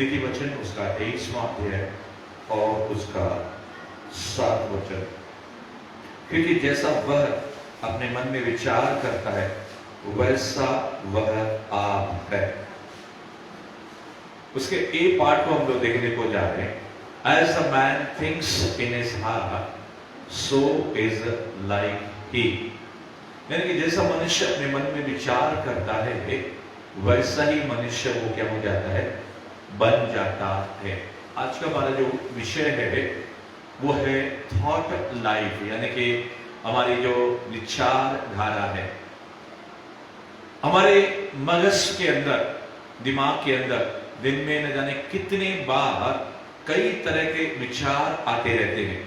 नीति वचन उसका 23वां अध्याय और उसका 7 वचन। क्योंकि जैसा वह अपने मन में विचार करता है वैसा वह आप है। उसके ए पार्ट को हम लोग देखने को जा रहे हैं। As a man thinks in his heart so is like he. यानी कि जैसा मनुष्य अपने मन में विचार करता है वैसा ही मनुष्य वो क्या हो जाता है, बन जाता है। आज का हमारा जो विषय है वो है थॉट लाइफ, यानी कि हमारी जो विचारधारा है। हमारे मगज के अंदर, दिमाग के अंदर दिन में न जाने कितने बार कई तरह के विचार आते रहते हैं,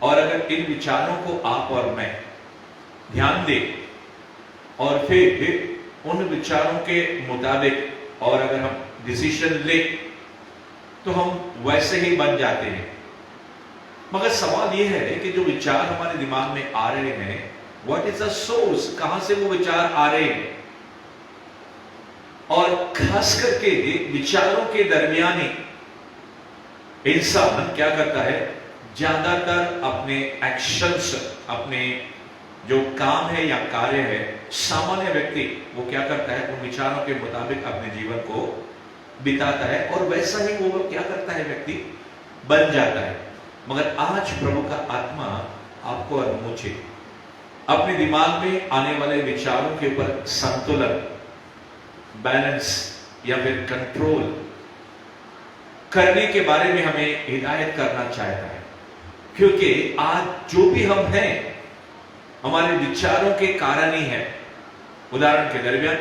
और अगर इन विचारों को आप और मैं ध्यान दें और फिर उन विचारों के मुताबिक और अगर हम डिसीजन लें तो हम वैसे ही बन जाते हैं। मगर सवाल यह है कि जो विचार हमारे दिमाग में आ रहे हैं, व्हाट इज द सोर्स, कहां से वो विचार आ रहे हैं। और खास करके विचारों के दरमियान ही इंसान क्या करता है, ज्यादातर अपने एक्शंस, अपने जो काम है या कार्य है, सामान्य व्यक्ति वो क्या करता है, उन विचारों के मुताबिक अपने जीवन को बिताता है और वैसा ही वो क्या करता है, व्यक्ति बन जाता है। मगर आज प्रभु का आत्मा आपको और मुझे अपने दिमाग में आने वाले विचारों के ऊपर संतुलन, बैलेंस या फिर कंट्रोल करने के बारे में हमें हिदायत करना चाहता है। क्योंकि आज जो भी हम हैं हमारे विचारों के कारण ही है। उदाहरण के दरमियान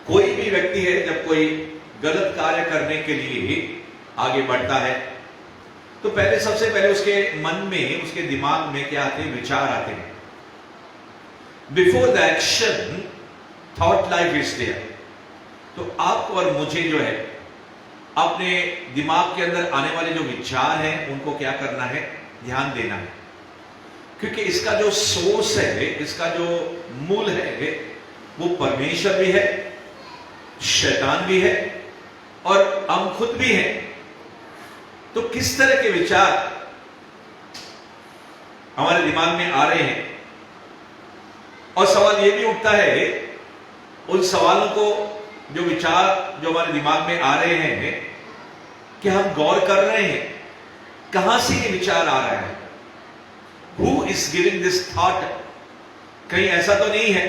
कोई भी व्यक्ति है जब कोई गलत कार्य करने के लिए आगे बढ़ता है तो पहले, सबसे पहले उसके मन में, उसके दिमाग में क्या आते हैं, विचार आते हैं। Before the action thought life is there. तो आपको और मुझे जो है अपने दिमाग के अंदर आने वाले जो विचार हैं उनको क्या करना है, ध्यान देना है। क्योंकि इसका जो सोर्स है, इसका जो मूल है वो परमेश्वर भी है, शैतान भी है और हम खुद भी हैं। तो किस तरह के विचार हमारे दिमाग में आ रहे हैं, और सवाल यह भी उठता है, उन सवालों को, जो विचार जो हमारे दिमाग में आ रहे हैं, कि हम गौर कर रहे हैं कहां से ये विचार आ रहा है, Who is giving this thought? कहीं ऐसा तो नहीं है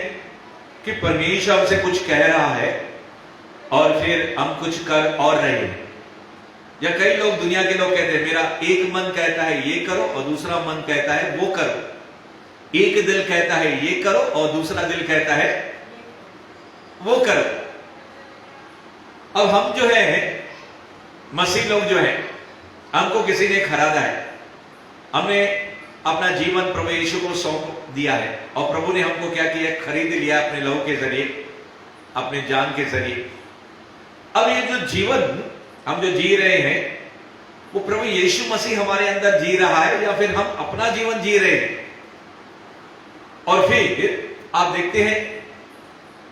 कि परमेश्वर हमसे कुछ कह रहा है और फिर हम कुछ कर और रहे हैं। या कई लोग, दुनिया के लोग कहते हैं मेरा एक मन कहता है ये करो और दूसरा मन कहता है वो करो। एक दिल कहता है ये करो और दूसरा दिल कहता है वो करो। अब हम जो है मसीह लोग जो है, हमको किसी ने खरीदा है, हमने अपना जीवन प्रभु यीशु को सौंप दिया है और प्रभु ने हमको क्या किया, खरीद लिया अपने लहू के जरिए, अपने जान के जरिए। अब ये जो जीवन हम जो जी रहे हैं वो प्रभु यीशु मसीह हमारे अंदर जी रहा है या फिर हम अपना जीवन जी रहे हैं। और फिर आप देखते हैं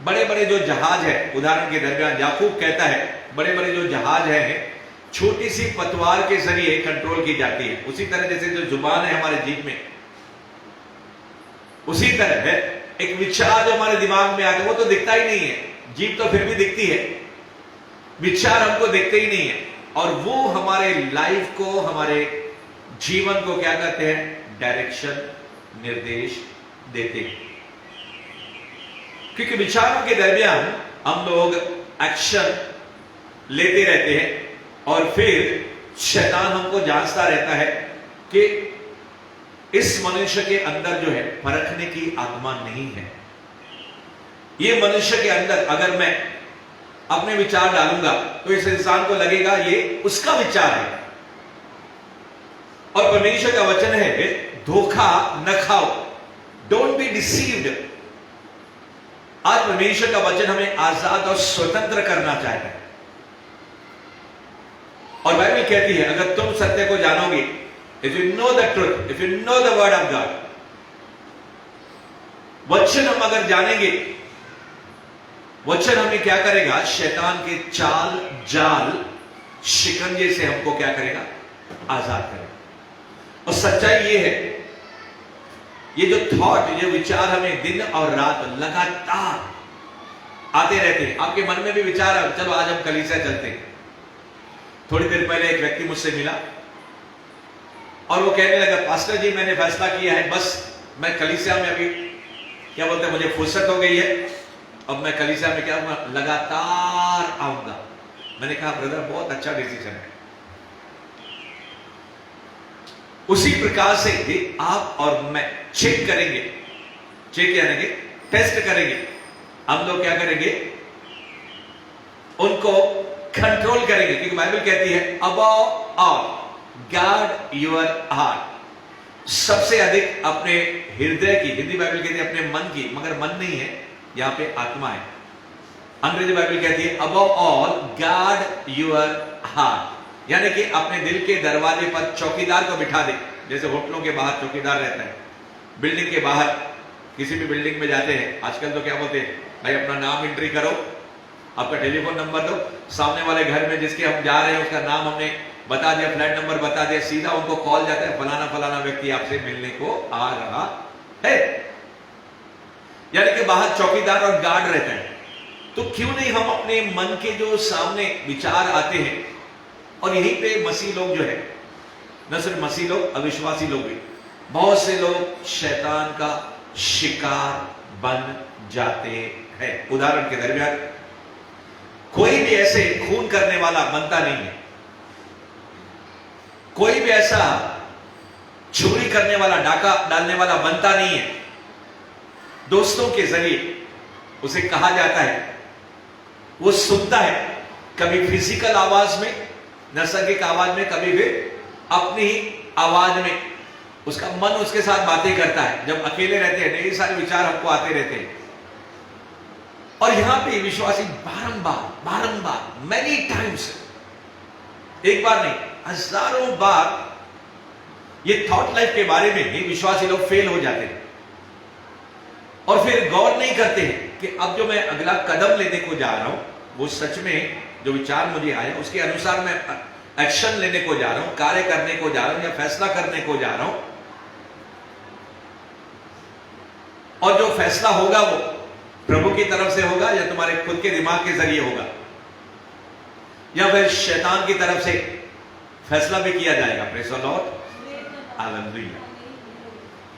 बड़े बड़े जो जहाज है, उदाहरण के दरमियान याकूब कहता है बड़े बड़े जो जहाज है छोटी सी पतवार के जरिए कंट्रोल की जाती है। उसी तरह जैसे जो जुबान है हमारे जीभ में, उसी तरह है एक विचार जो हमारे दिमाग में आता है, वो तो दिखता ही नहीं है, जीभ तो फिर भी दिखती है, विचार हमको दिखते ही नहीं है। और वो हमारे लाइफ को, हमारे जीवन को क्या करते हैं, डायरेक्शन, निर्देश देते हैं। क्योंकि विचारों के दरमियान हम लोग एक्शन लेते रहते हैं और फिर शैतान हमको जांचता रहता है कि इस मनुष्य के अंदर जो है परखने की आत्मा नहीं है। ये मनुष्य के अंदर अगर मैं अपने विचार डालूंगा तो इस इंसान को लगेगा ये उसका विचार है। और परमेश्वर का वचन है धोखा न खाओ, डोंट बी डिसीव्ड। आज परमेश्वर का वचन हमें आजाद और स्वतंत्र करना चाहता है। और बाइबल कहती है अगर तुम सत्य को जानोगे, if you know the truth, if you know the word of God, वचन हम अगर जानेंगे वचन हमें क्या करेगा? शैतान के चाल जाल शिकंजे से हमको क्या करेगा? आजाद करेगा। और सच्चाई ये है, ये जो थॉट, ये विचार हमें दिन और रात लगातार आते रहते हैं। आपके मन में भी विचार है, चलो आज हम कलीसिया चलते हैं। थोड़ी देर पहले एक व्यक्ति मुझसे मिला और वो कहने लगा, पास्टर जी मैंने फैसला किया है, बस मैं कलीसिया में अभी क्या बोलते हैं, मुझे फुर्सत हो गई है, अब मैं कलीसिया में क्या लगातार आऊंगा। मैंने कहा ब्रदर बहुत अच्छा डिसीजन है। उसी प्रकार से आप और मैं चेक करेंगे, चेक करेंगे, टेस्ट करेंगे। हम लोग क्या करेंगे? उनको कंट्रोल करेंगे, क्योंकि बाइबल कहती है above all guard your heart. सबसे अधिक अपने हृदय की, हिंदी बाइबल कहती है अपने मन की, मगर मन नहीं है, यहां पे आत्मा है। अंग्रेजी बाइबल कहती है above all guard your heart, यानी कि अपने दिल के दरवाजे पर चौकीदार को बिठा दे। जैसे होटलों के बाहर चौकीदार रहता है, बिल्डिंग के बाहर किसी भी बिल्डिंग में जाते हैं, आजकल तो क्या बोलते हैं, भाई अपना नाम एंट्री करो, आपका टेलीफोन नंबर दो, सामने वाले घर में जिसके हम जा रहे हैं उसका नाम हमने बता दिया, फ्लैट नंबर बता दिया, सीधा उनको कॉल जाता है, फलाना फलाना व्यक्ति आपसे मिलने को आ रहा है। यानी कि बाहर चौकीदार और गार्ड रहता है। तो क्यों नहीं हम अपने मन के जो सामने विचार आते हैं, और यहीं पे मसीह लोग जो है, न सिर्फ मसीह लोग, अविश्वासी लोग भी, बहुत से लोग शैतान का शिकार बन जाते हैं। उदाहरण के दरमियान कोई भी ऐसे खून करने वाला बनता नहीं है, कोई भी ऐसा चोरी करने वाला, डाका डालने वाला बनता नहीं है। दोस्तों के जरिए उसे कहा जाता है, वो सुनता है, कभी फिजिकल आवाज में, नैसर्गिक आवाज में, कभी भी अपनी ही आवाज में, उसका मन उसके साथ बातें करता है। जब अकेले रहते हैं ढेर सारे विचार हमको आते रहते हैं, और यहां पे विश्वासी बारंबार बारंबार मैनी टाइम्स, एक बार नहीं हजारों बार ये थॉट लाइफ के बारे में ही विश्वासी लोग फेल हो जाते हैं, और फिर गौर नहीं करते हैं कि अब जो मैं अगला कदम लेने को जा रहा हूं, वो सच में जो विचार मुझे आया उसके अनुसार मैं एक्शन लेने को जा रहा हूं, कार्य करने को जा रहा हूं, या फैसला करने को जा रहा हूं, और जो फैसला होगा वो प्रभु की तरफ से होगा या तुम्हारे खुद के दिमाग के जरिए होगा, या फिर शैतान की तरफ से फैसला भी किया जाएगा। Praise the Lord, hallelujah.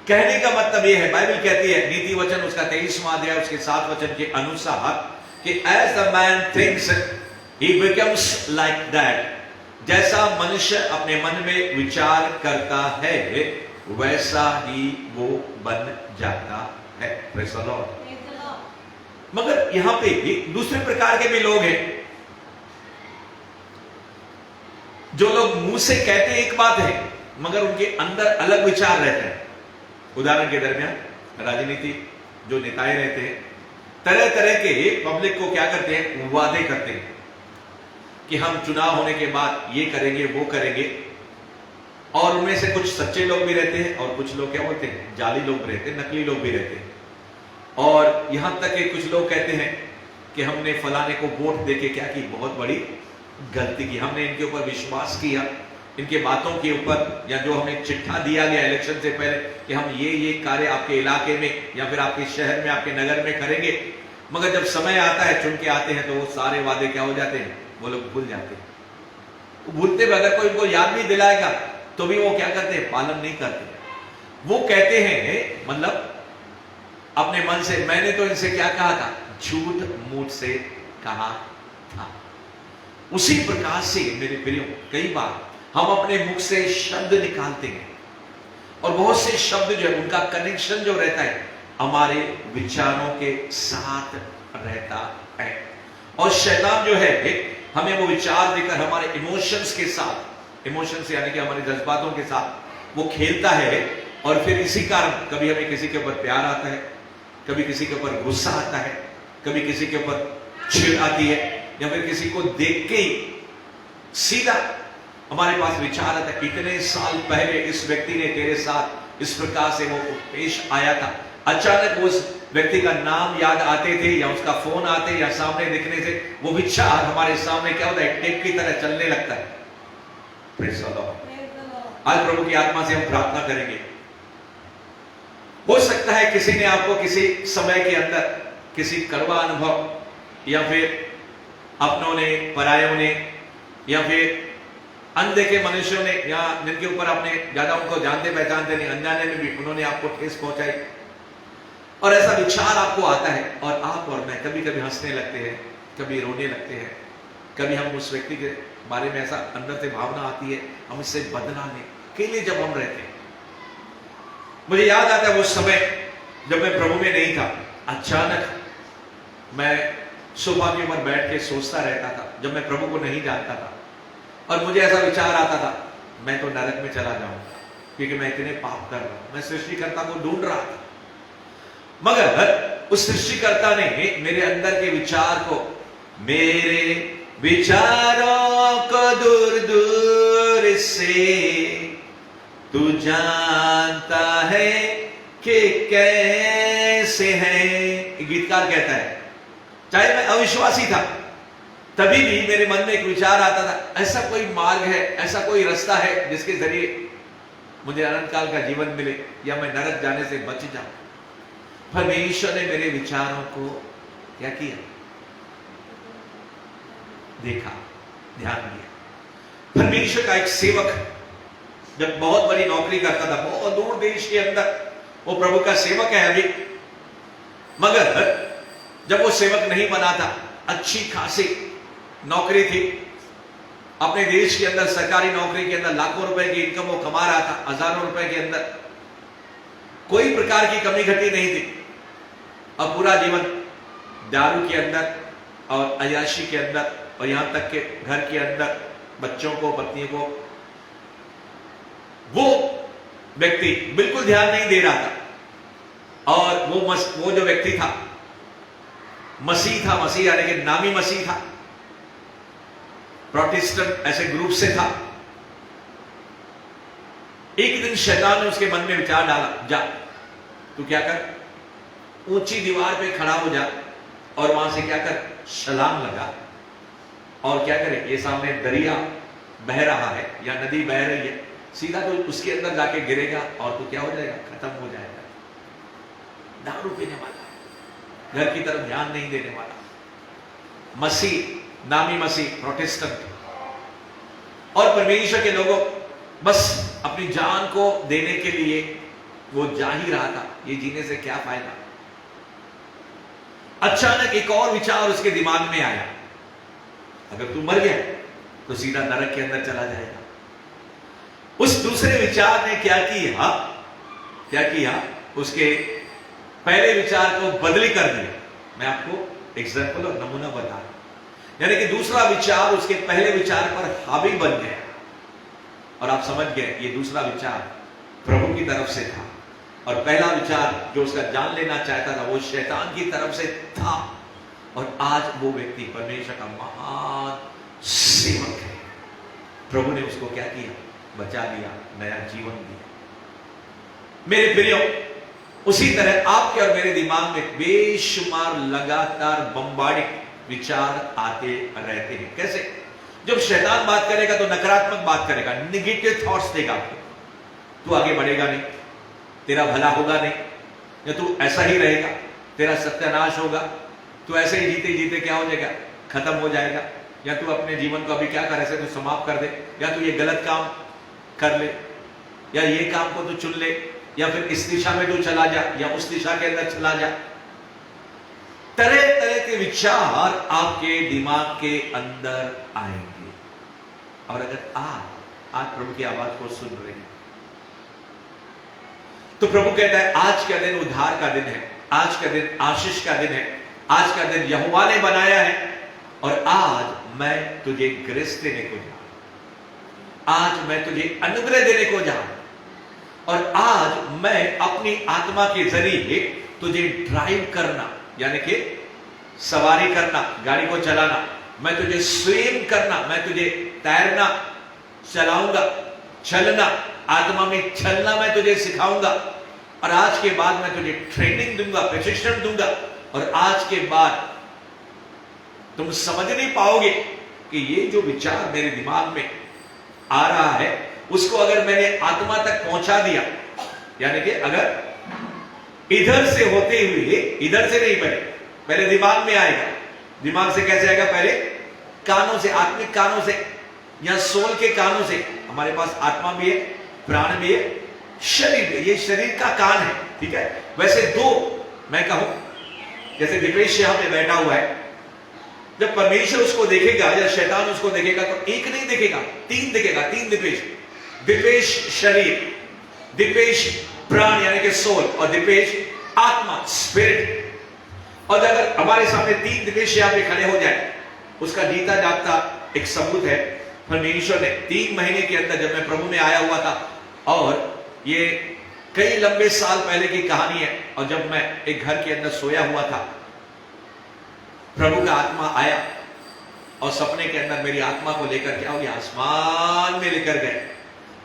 कहने का मतलब यह है, बाइबल कहती है, नीति वचन उसका 23वां अध्याय उसके 7 वचन के अनुसार कि as the man thinks he becomes like that. जैसा मनुष्य अपने मन में विचार करता है वैसा ही वो बन जाता है। Praise the Lord. मगर यहां पे दूसरे प्रकार के भी लोग हैं, जो लोग मुंह से कहते हैं एक बात है, मगर उनके अंदर अलग विचार रहते हैं। उदाहरण के दरमियान राजनीति जो नेताएं रहते हैं, तरह तरह के पब्लिक को क्या करते हैं, वादे करते हैं कि हम चुनाव होने के बाद ये करेंगे वो करेंगे, और उनमें से कुछ सच्चे लोग भी रहते हैं और कुछ लोग क्या बोलते हैं, जाली लोग रहते हैं, नकली लोग भी रहते हैं। और यहां तक कि कुछ लोग कहते हैं कि हमने फलाने को वोट देके क्या की, बहुत बड़ी गलती की, हमने इनके ऊपर विश्वास किया, इनके बातों के ऊपर, या जो हमें चिट्ठा दिया गया इलेक्शन से पहले कि हम ये कार्य आपके इलाके में या फिर आपके शहर में, आपके नगर में करेंगे, मगर जब समय आता है, चुन के आते हैं, तो वो सारे वादे क्या हो जाते हैं, वो लोग भूल जाते हैं। भूलते हुए अगर कोई उनको याद भी दिलाएगा तो भी वो क्या करते हैं, पालन नहीं करते। वो कहते हैं, मतलब अपने मन से, मैंने तो इनसे क्या कहा था, झूठ मूठ से कहा था। उसी प्रकार से मेरे प्रियो, कई बार हम अपने मुख से शब्द निकालते हैं, और बहुत से शब्द जो है उनका कनेक्शन जो रहता है हमारे विचारों के साथ रहता है, और शैतान जो है हमें वो विचार देकर हमारे इमोशंस के साथ, इमोशंस यानी कि हमारे जज्बातों के साथ वो खेलता है, और फिर इसी कारण कभी हमें किसी के ऊपर प्यार आता है, कभी किसी के ऊपर गुस्सा आता है, कभी किसी के ऊपर चिढ़ आती है, या फिर किसी को देख के ही सीधा हमारे पास विचार आता है, इतने साल पहले इस व्यक्ति ने तेरे साथ इस प्रकार से वो पेश आया था, अचानक उस व्यक्ति का नाम याद आते थे या उसका फोन आते या सामने दिखने से वो विचार हमारे सामने क्या होता है, टेप की तरह चलने लगता है। Praise the Lord. आज प्रभु की आत्मा से हम प्रार्थना करेंगे। हो सकता है किसी ने आपको किसी समय के अंदर किसी कड़वा अनुभव या फिर अपनों ने, परायों ने या फिर अनदेखे मनुष्यों ने या जिनके ऊपर आपने ज्यादा उनको जानते पहचानते नहीं, अनजाने में भी उन्होंने आपको ठेस पहुंचाई और ऐसा विचार आपको आता है और आप और मैं कभी कभी हंसने लगते हैं, कभी रोने लगते हैं, कभी हम उस व्यक्ति के बारे में ऐसा अंदर से भावना आती है हम इससे बदलाने के लिए जब हम रहते हैं। मुझे याद आता है वो समय जब मैं प्रभु में नहीं था, अचानक मैं सोफा के ऊपर बैठ के सोचता रहता था जब मैं प्रभु को नहीं जानता था और मुझे ऐसा विचार आता था मैं तो नरक में चला जाऊंगा क्योंकि मैं इतने पाप कर रहा हूं। मैं सृष्टिकर्ता को ढूंढ रहा था, मगर उस सृष्टिकर्ता ने मेरे अंदर के विचार को, मेरे विचारों को दूर दूर से तू जानता है कि कैसे है, गीतकार कहता है। चाहे मैं अविश्वासी था तभी भी मेरे मन में एक विचार आता था ऐसा कोई मार्ग है, ऐसा कोई रास्ता है जिसके जरिए मुझे अनंत काल का जीवन मिले या मैं नरक जाने से बच जाऊं। परमेश्वर ने मेरे विचारों को क्या किया, देखा, ध्यान दिया। परमेश्वर का एक सेवक जब बहुत बड़ी नौकरी करता था, बहुत दूर देश के अंदर, वो प्रभु का सेवक है अभी, मगर जब वो सेवक नहीं बना था, अच्छी खासी नौकरी थी, अपने देश के अंदर सरकारी नौकरी के अंदर लाखों रुपए की इनकम वो कमा रहा था, हजारों रुपए के अंदर, कोई प्रकार की कमी घटी नहीं थी। अब पूरा जीवन दारू के अंदर और अय्याशी के अंदर और यहां तक के घर के अंदर बच्चों को, पत्नियों को, वो व्यक्ति बिल्कुल ध्यान नहीं दे रहा था। और वो जो व्यक्ति था मसीह था, मसीह यानी कि नामी मसीह था, प्रोटेस्टेंट ऐसे ग्रुप से था। एक दिन शैतान ने उसके मन में विचार डाला, जा तू क्या कर, ऊंची दीवार पे खड़ा हो जा और वहां से क्या कर, छलांग लगा और क्या करे, ये सामने दरिया बह रहा है या नदी बह रही है, सीधा तो उसके अंदर जाके गिरेगा और तू क्या हो जाएगा, खत्म हो जाएगा। दारू पीने वाला, घर की तरफ ध्यान नहीं देने वाला मसीह, नामी मसीह, प्रोटेस्टेंट, और परमेश्वर के लोगों बस अपनी जान को देने के लिए वो जा ही रहा था, ये जीने से क्या फायदा। अचानक एक और विचार उसके दिमाग में आया, अगर तू मर गया तो सीधा नरक के अंदर चला जाएगा। उस दूसरे विचार ने क्या किया, उसके पहले विचार को बदली कर दिया। मैं आपको एग्जाम्पल और नमूना बता रहा हूं, यानी कि दूसरा विचार उसके पहले विचार पर हावी बन गया और आप समझ गए ये दूसरा विचार प्रभु की तरफ से था और पहला विचार जो उसका जान लेना चाहता था वो शैतान की तरफ से था। और आज वो व्यक्ति परमेश्वर का महान सेवक है। प्रभु ने उसको क्या किया, बचा लिया, नया जीवन दिया। मेरे प्रियो, उसी तरह आपके और मेरे दिमाग में बेशुमार लगातार बम्बार्डिंग विचार आते रहते हैं। कैसे? जब शैतान बात करेगा तो नकारात्मक बात करेगा, नेगेटिव थॉट्स देगा आपको, तू आगे बढ़ेगा नहीं, तेरा भला होगा नहीं, या तू ऐसा ही रहेगा, तेरा सत्यानाश होगा, तू ऐसे ही जीते जीते क्या हो जाएगा, खत्म हो जाएगा, या तू अपने जीवन को अभी क्या कर, ऐसे तू समाप्त कर दे, या तू ये गलत काम कर ले, या ये काम को तू चुन ले, या फिर इस दिशा में तू चला जा, या उस दिशा के अंदर चला जा। तरह तरह के विचार आपके दिमाग के अंदर आएंगे। और अगर आज प्रभु की आवाज को सुन रहे हैं तो प्रभु कहता है आज का दिन उद्धार का दिन है, आज का दिन आशीष का दिन है, आज का दिन यहोवा ने बनाया है और आज मैं तुझे ग्रेस देने को जा रहा हूं, आज मैं तुझे अनुग्रह देने को जा रहा हूं और आज मैं अपनी आत्मा के जरिए तुझे ड्राइव करना, यानी कि सवारी करना, गाड़ी को चलाना, मैं तुझे स्विम करना, मैं तुझे तैरना चलाऊंगा, चलना, आत्मा में चलना मैं तुझे सिखाऊंगा और आज के बाद मैं तुझे ट्रेनिंग दूंगा, प्रशिक्षण दूंगा, और आज के बाद तुम समझ नहीं पाओगे कि ये जो विचार मेरे दिमाग में आ रहा है उसको अगर मैंने आत्मा तक पहुंचा दिया, यानी कि अगर इधर से होते हुए, इधर से नहीं, पहले दिमाग में आएगा। दिमाग से कैसे आएगा? पहले कानों से, आत्मिक कानों से, या सोल के कानों से। हमारे पास आत्मा भी है, प्राण भी है, शरीर भी। ये शरीर का कान है, ठीक है। वैसे दो मैं कहूं, जैसे दिपेश यहां पे बैठा हुआ है, जब परमेश्वर उसको देखेगा या शैतान उसको देखेगा तो एक नहीं देखेगा, तीन देखेगा। तीन दिपेश, दिपेश शरीर, दिपेश प्राण यानी कि सोल, और दिपेश आत्मा स्पिरिट। और अगर हमारे सामने तीन दिपेश यहां पे खड़े हो जाए, उसका जीता जागता एक सबूत है। परमेश्वर ने 3 महीने के अंदर, जब मैं प्रभु में आया हुआ था, और ये कई लंबे साल पहले की कहानी है, और जब मैं एक घर के अंदर सोया हुआ था, प्रभु का आत्मा आया और सपने के अंदर मेरी आत्मा को लेकर क्या हो गया, आसमान में लेकर गए।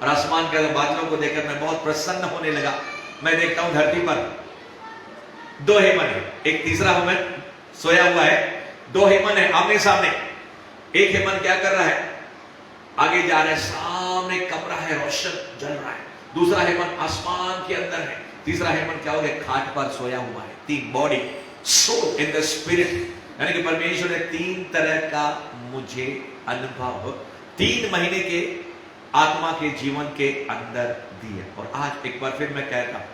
और आसमान के अंदर बादलों को देखकर मैं बहुत प्रसन्न होने लगा। मैं देखता हूं धरती पर 2 हेमन है, एक तीसरा हेमन सोया हुआ है, 2 हेमन है आमने सामने। एक हेमन क्या कर रहा है, आगे जा रहा है, सामने कमरा है, रोशन जल रहा है। दूसरा हेमन आसमान के अंदर है। तीसरा हेमन क्या हो गया, खाट पर सोया हुआ है। 3 body, soul in the spirit, यानी कि परमेश्वर ने 3 तरह का मुझे अनुभव 3 महीने के आत्मा के जीवन के अंदर दिए। और आज एक बार फिर मैं कहता हूं,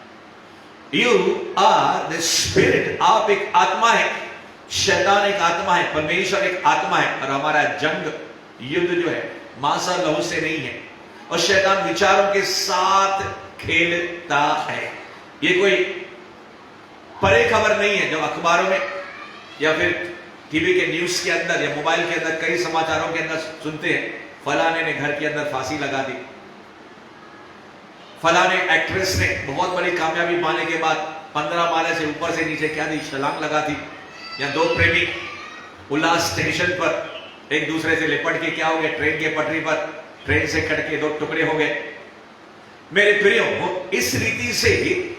यू आर द स्पिरिट। आप एक आत्मा है, शैतान एक आत्मा है, परमेश्वर एक आत्मा है। और हमारा जंग, युद्ध जो है मांस और लहू से नहीं है, और शैतान विचारों के साथ खेलता है। ये कोई परे खबर नहीं है जो अखबारों में या फिर टीवी के न्यूज के अंदर या मोबाइल के अंदर कई समाचारों के अंदर सुनते हैं, फलाने ने घर के अंदर फांसी लगा दी, फलाने एक्ट्रेस ने बहुत बड़ी कामयाबी पाने के बाद 15 माले से ऊपर से नीचे क्या दी, छलांग लगा दी। या 2 प्रेमी उल्लास स्टेशन पर एक दूसरे से लिपट के क्या हो गए, ट्रेन के पटरी पर ट्रेन से कट के 2 टुकड़े हो गए। मेरे प्रियो, इस रीति से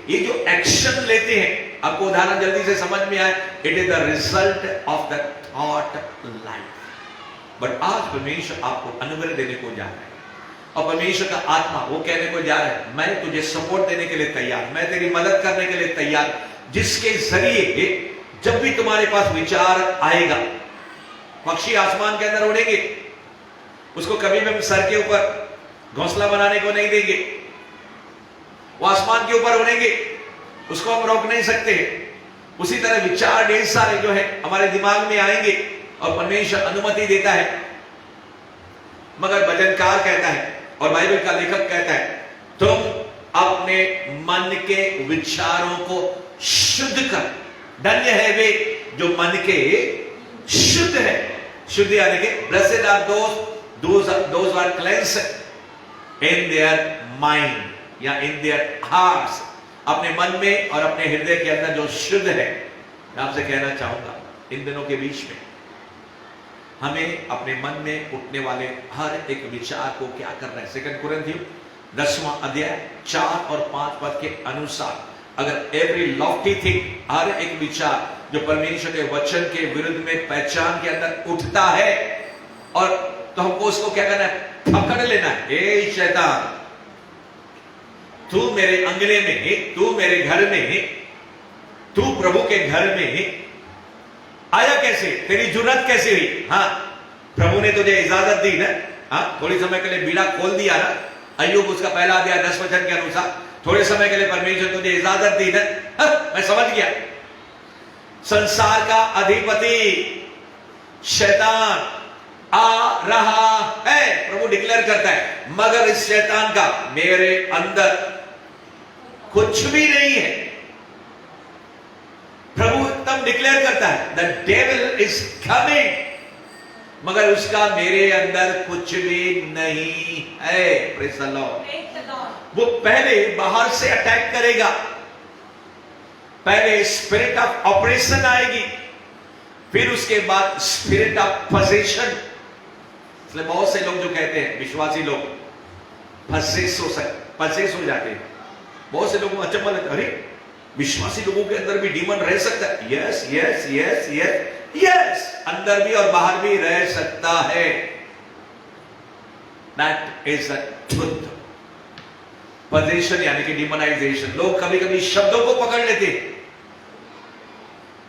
ये जो एक्शन लेते हैं, आपको उदाहरण जल्दी से समझ में आए, it is the result of the thought life. But आज परमेश्वर आपको अनुग्रह देने को जा रहा है, और परमेश्वर का आत्मा वो कहने को जा रहा है, मैं तुझे सपोर्ट देने के लिए तैयार, मैं तेरी मदद करने के लिए तैयार, जिसके जरिए जब भी तुम्हारे पास विचार आएगा, पक्षी आसमान के अंदर उड़ेंगे, उसको कभी भी हम सर के ऊपर घोंसला बनाने को नहीं देंगे, वो आसमान के ऊपर उड़ेंगे, उसको हम रोक नहीं सकते। उसी तरह विचार ढेर सारे जो है हमारे दिमाग में आएंगे, और परमेश्वर अनुमति देता है। मगर भजनकार कहता है और बाइबल का लेखक कहता है, तुम अपने मन के विचारों को शुद्ध कर। धन्य है वे जो मन के शुद्ध है। शुद्ध यानी कि blessed are those are cleansed in their mind या इन देयर हार्ट्स। अपने मन में और अपने हृदय के अंदर जो शुद्ध है। मैं आपसे कहना चाहूंगा, इन दिनों के बीच में हमें अपने मन में उठने वाले हर एक विचार को क्या करना है। 2 कुरिन्थियों 10वां अध्याय 4 और 5 पद के अनुसार, अगर एवरी लॉफ्टी थिंग, हर एक विचार जो परमेश्वर के वचन के विरुद्ध में पहचान के अंदर उठता है, और तो हमको उसको क्या करना है, पकड़ लेना है। ए शैतान, तू मेरे अंगने में, तू मेरे घर में, तू प्रभु के घर में आया कैसे, तेरी जुर्रत कैसे हुई? हाँ, प्रभु ने तुझे इजाजत दी ना, हाँ, थोड़ी समय के लिए बीड़ा खोल दिया ना, अय्यूब उसका पहला अध्याय 10 वचन के अनुसार, थोड़े समय के लिए परमेश्वर तुझे इजाजत दी ना। हाँ, मैं समझ गया। संसार का अधिपति शैतान आ रहा है, प्रभु डिक्लेयर करता है, मगर इस शैतान का मेरे अंदर कुछ भी नहीं है। प्रभु तब डिक्लेयर करता है, द डेविल इज कमिंग, मगर उसका मेरे अंदर कुछ भी नहीं है। Praise the Lord. वो पहले बाहर से अटैक करेगा, पहले स्पिरिट ऑफ ऑपरेशन आएगी, फिर उसके बाद स्पिरिट ऑफ पोजेशन। इसलिए बहुत से लोग जो कहते हैं, विश्वासी लोग पजेस हो जाते हैं, बहुत से लोगों को अचंभा लगता है, अरे विश्वासी लोगों के अंदर भी डीमन रह सकता है। Yes yes yes yes yes, अंदर भी और बाहर भी रह सकता है। That is a truth. Possession यानी कि डिमोनाइजेशन, लोग कभी कभी शब्दों को पकड़ लेते।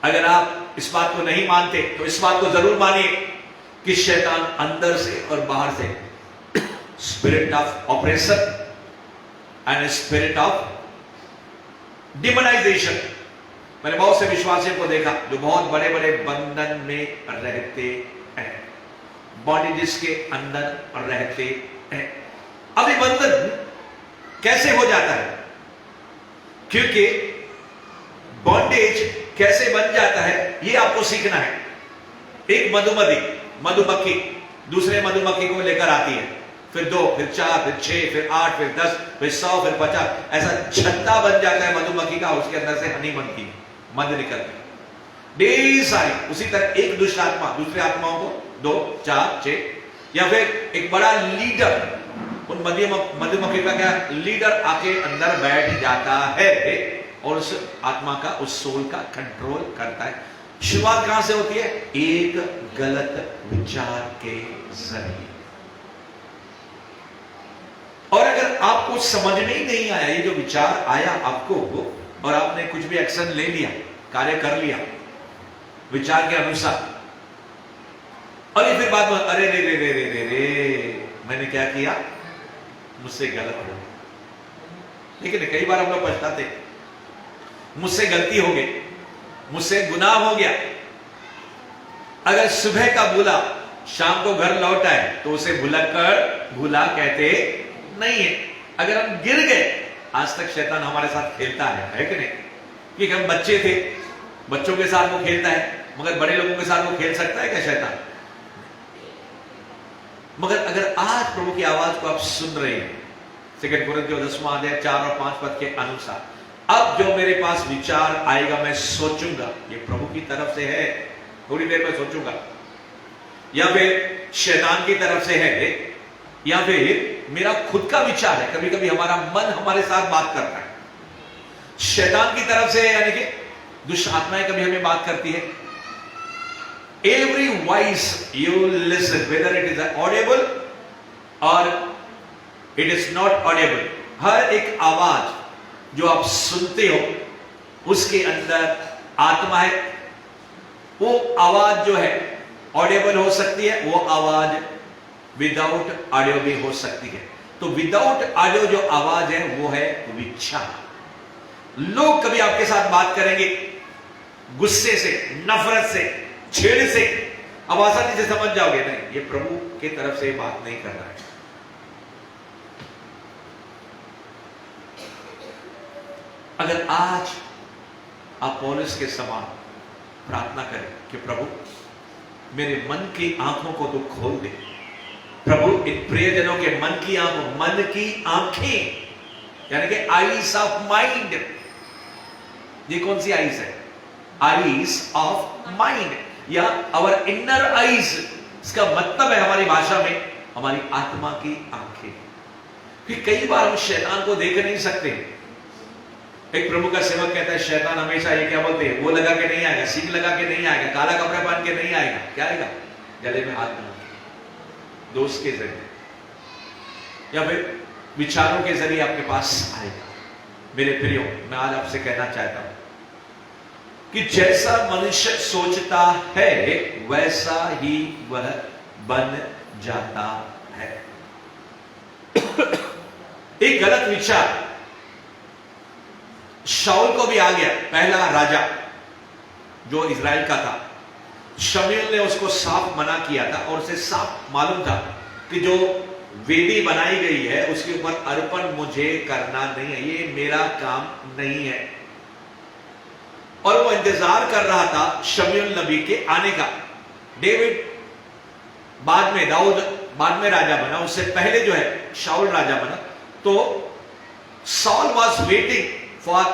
अगर आप इस बात को नहीं मानते तो इस बात को जरूर मानिए कि शैतान अंदर से और बाहर से, spirit of operation and spirit of demonetisation. मैंने बहुत से विश्वासियों को देखा जो बहुत बड़े बड़े बंधन में रहते हैं, बॉन्डेज के अंदर रहते हैं। अब ये बंधन कैसे हो जाता है? क्योंकि बॉन्डेज कैसे बन जाता है ये आपको सीखना है। एक मधुमक्खी दूसरे मधुमक्खी को लेकर आती है, फिर 2, फिर 4, फिर 6, फिर 8, फिर 10, फिर 100, फिर 50, ऐसा छत्ता बन जाता है मधुमक्खी का। उसके अंदर से हनी बनती है, मध निकलती है ढेर सारी। उसी तरह एक दुष्ट आत्मा दूसरे आत्माओं को 2, 4, 6, या फिर एक बड़ा लीडर, उन मधुमक्खी का क्या लीडर आके अंदर बैठ जाता है और उस आत्मा का, उस सोल का कंट्रोल करता है। शुरुआत कहां से होती है? एक गलत विचार के जरिए। और अगर आपको समझ में ही नहीं आया, ये जो विचार आया आपको और आपने कुछ भी एक्शन ले लिया, कार्य कर लिया विचार के अनुसार, और ये फिर बाद में अरे रे रे रे रे रे रे मैंने क्या किया, मुझसे गलत हो गया। लेकिन कई बार हम लोग पछताते, मुझसे गलती हो गई, मुझसे गुनाह हो गया। अगर सुबह का भूला शाम को घर लौट आए तो उसे भूला कहते नहीं है। अगर हम गिर गए, आज तक शैतान हमारे साथ खेलता है कि नहीं? कि हम बच्चे थे, बच्चों के साथ वो खेलता है, मगर बड़े लोगों के साथ वो खेल सकता है क्या शैतान? मगर अगर आज प्रभु की आवाज को आप सुन रहे हैं, 2 कुरिन्थियों 10वां अध्याय 4 और 5 पद के अनुसार, अब जो मेरे पास विचार आएगा मैं सोचूंगा ये प्रभु की तरफ से है, थोड़ी देर में सोचूंगा, या फिर शैतान की तरफ से है, या फिर मेरा खुद का विचार है। कभी कभी हमारा मन हमारे साथ बात करता है, शैतान की तरफ से है, यानी कि दुष्ट आत्माएं कभी हमें बात करती है। Every voice you listen, whether it is Audible और इट इज नॉट ऑडिबल, हर एक आवाज जो आप सुनते हो उसके अंदर आत्मा है। वो आवाज जो है ऑडिबल हो सकती है, वो आवाज विदाउट ऑडियो भी हो सकती है। तो विदाउट ऑडियो जो आवाज है वो है विचार। लोग कभी आपके साथ बात करेंगे गुस्से से, नफरत से, छेड़ से, अब आसानी से समझ जाओगे नहीं ये प्रभु की तरफ से बात नहीं कर रहा है। अगर आज आप पौलुस के समान प्रार्थना करें कि प्रभु मेरे मन की आंखों को तो खोल दे, प्रभु इन प्रियजनों के मन की आंखें यानी कि आईज ऑफ माइंड, ये कौन सी आईज है? आईज ऑफ माइंड या आवर इनर आईज, इसका मतलब है हमारी भाषा में हमारी आत्मा की आंखें। कि कई बार हम शैतान को देख नहीं सकते। एक प्रभु का सेवक कहता है शैतान हमेशा ये क्या बोलते हैं, वो लगा के नहीं आएगा, सींग लगा के नहीं आएगा, काला कपड़ा पहन के नहीं आएगा, क्या आएगा? गले में हाथ डाल के, दोस्त के जरिए या फिर विचारों के जरिए आपके पास आएगा। मेरे प्रियो, मैं आज आपसे कहना चाहता हूं कि जैसा मनुष्य सोचता है वैसा ही वह बन जाता है। एक गलत विचार शाऊल को भी आ गया, पहला राजा जो इजराइल का था। शमूएल ने उसको साफ मना किया था और उसे साफ मालूम था कि जो वेदी बनाई गई है उसके ऊपर अर्पण मुझे करना नहीं है, ये मेरा काम नहीं है। और वो इंतजार कर रहा था शमूएल नबी के आने का। डेविड बाद में, दाऊद बाद में राजा बना, उससे पहले जो है शाऊल राजा बना। तो Saul was waiting for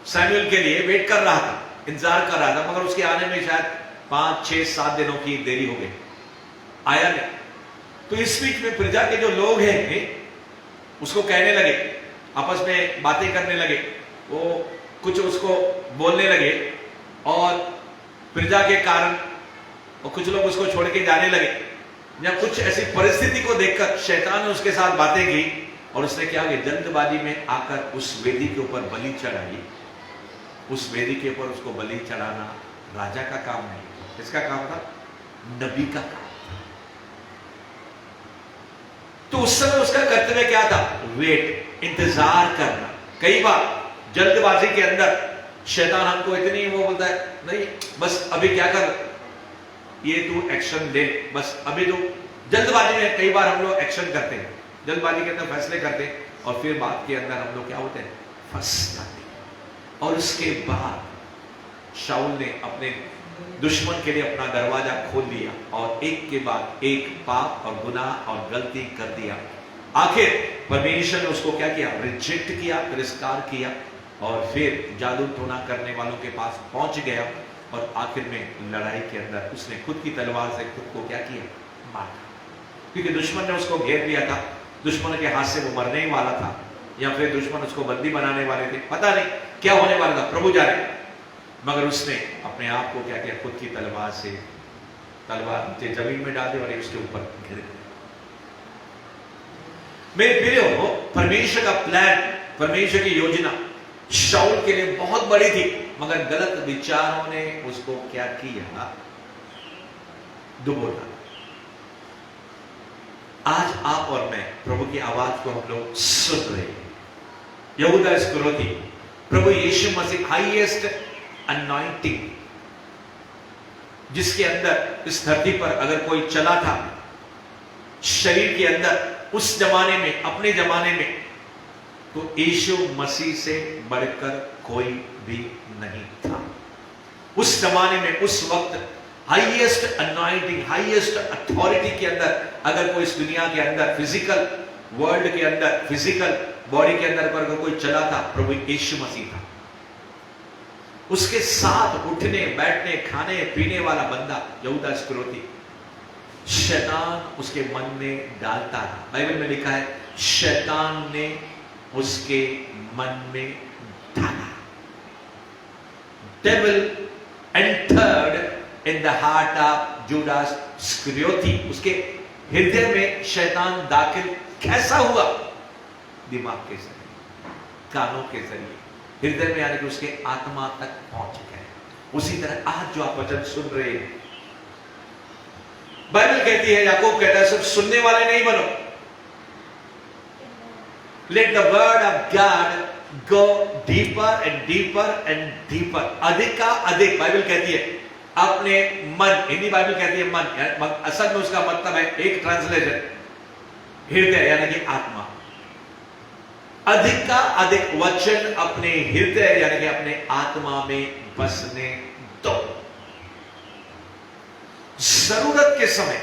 Samuel के लिए वेट कर रहा था, इंतजार कर रहा था, मगर उसके आने में शायद 5, 6, 7 दिनों की देरी हो गई, आया नहीं। तो इस बीच में प्रजा के जो लोग हैं उसको कहने लगे आपस में बातें करने लगे, वो कुछ उसको बोलने लगे और प्रजा के कारण और कुछ लोग उसको छोड़ के जाने लगे। या कुछ ऐसी परिस्थिति को देखकर शैतान ने उसके साथ बातें की और उसने क्या किया, जल्दबाजी में आकर उस वेदी के ऊपर बलि चढ़ाई। उस वेदी के ऊपर उसको बलि चढ़ाना राजा का काम नहीं, किसका काम था? नबी का काम। तो उस समय उसका कर्तव्य क्या था? वेट, इंतजार करना। कई बार जल्दबाजी के अंदर शैतान हमको इतनी वो बोलता है, नहीं बस अभी क्या कर, ये तू एक्शन ले, बस अभी तो जल्दबाजी में कई बार हम लोग एक्शन करते हैं, जल्दबाजी के अंदर फैसले करते हैं और फिर बात के अंदर हम लोग क्या होते हैं, फंस जाते हैं। और उसके बाद शाऊल ने अपने दुश्मन के लिए अपना दरवाजा खोल दिया और एक के बाद एक पाप और गुनाह और गलती कर दिया। आखिर परमेश्वर ने उसको क्या किया? रिजेक्ट किया, तिरस्कार किया और फिर जादू टोना करने वालों के पास पहुंच गया और आखिर में लड़ाई के अंदर उसने खुद की तलवार से खुद को क्या किया? मारा। क्योंकि दुश्मन ने उसको घेर लिया था, दुश्मन के हाथ से वो मरने ही वाला था या फिर दुश्मन उसको बंदी बनाने वाले थे, पता नहीं क्या होने वाला था, प्रभु जाने। मगर उसने अपने आप को क्या किया? खुद की तलवार से तलवार जमीन में डाल दी और उसके ऊपर गिर गया। मेरे प्रियो, परमेश्वर का प्लान, परमेश्वर की योजना शाऊल के लिए बहुत बड़ी थी, मगर गलत विचारों ने उसको क्या किया? डुबोला। आज आप और मैं प्रभु की आवाज को हम लोग सुन रहे हैं। यहूदा इस्करियोती, प्रभु यीशु मसीह हाईएस्ट अनॉइंटिंग जिसके अंदर इस धरती पर अगर कोई चला था शरीर के अंदर उस जमाने में, अपने जमाने में, तो यीशु मसीह से बढ़कर कोई भी नहीं था। उस जमाने में, उस वक्त हाईएस्ट अनॉइंटिंग, हाईएस्ट अथॉरिटी के अंदर अगर कोई इस दुनिया के अंदर, फिजिकल वर्ल्ड के अंदर, फिजिकल बॉडी के अंदर अगर कोई चला था, प्रभु यीशु मसीह था। उसके साथ उठने बैठने खाने पीने वाला बंदा यहूदा इस्करियोती, शैतान उसके मन में डालता था। बाइबल में लिखा है, शैतान ने उसके मन में डाला। Devil entered in the heart of Judas Iscarioti। उसके हृदय में शैतान दाखिल कैसा हुआ? दिमाग के जरिए, कानों के जरिए, हृदय में, यानी कि उसके आत्मा तक पहुंच गए। उसी तरह आज जो आप वचन सुन रहे हैं, बाइबल कहती है, याकूब कहता है, सिर्फ सुनने वाले नहीं बनो। Let the word of God go deeper and deeper and deeper। अधिक का अधिक, बाइबल कहती है, अपने मन, हिंदी बाइबल कहती है मन, असल में उसका मतलब है, एक ट्रांसलेशन, हृदय यानी कि आत्मा। अधिक का अधिक वचन अपने हृदय यानी कि अपने आत्मा में बसने दो। जरूरत के समय